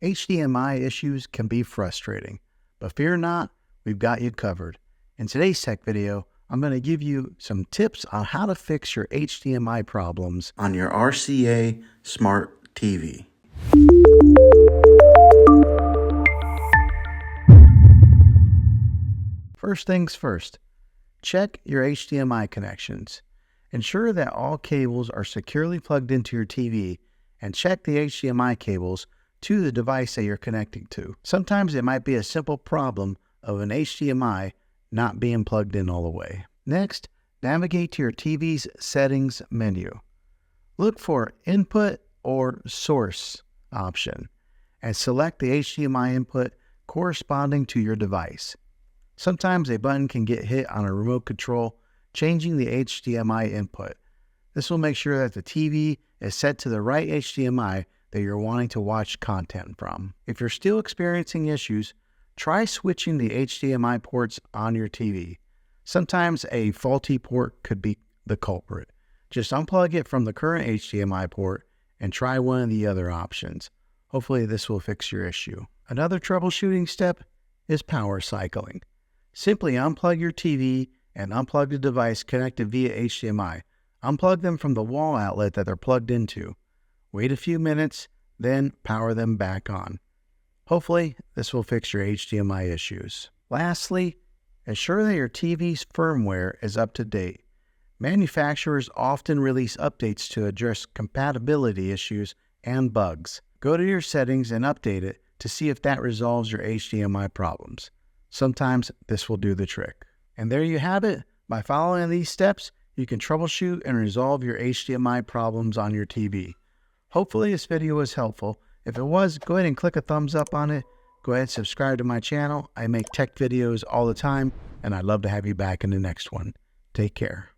HDMI issues can be frustrating, but fear not, we've got you covered. In today's tech video, I'm going to give you some tips on how to fix your HDMI problems on your RCA Smart TV. First things first, check your HDMI connections. Ensure that all cables are securely plugged into your TV and check the HDMI cables to the device that you're connecting to. Sometimes it might be a simple problem of an HDMI not being plugged in all the way. Next, navigate to your TV's settings menu. Look for Input or Source option and select the HDMI input corresponding to your device. Sometimes a button can get hit on a remote control, changing the HDMI input. This will make sure that the TV is set to the right HDMI that you're wanting to watch content from. If you're still experiencing issues, try switching the HDMI ports on your TV. Sometimes a faulty port could be the culprit. Just unplug it from the current HDMI port and try one of the other options. Hopefully this will fix your issue. Another troubleshooting step is power cycling. Simply unplug your TV and unplug the device connected via HDMI. Unplug them from the wall outlet that they're plugged into. Wait a few minutes, then power them back on. Hopefully, this will fix your HDMI issues. Lastly, ensure that your TV's firmware is up to date. Manufacturers often release updates to address compatibility issues and bugs. Go to your settings and update it to see if that resolves your HDMI problems. Sometimes this will do the trick. And there you have it. By following these steps, you can troubleshoot and resolve your HDMI problems on your TV. Hopefully this video was helpful. If it was, go ahead and click a thumbs up on it. Go ahead and subscribe to my channel. I make tech videos all the time, and I'd love to have you back in the next one. Take care.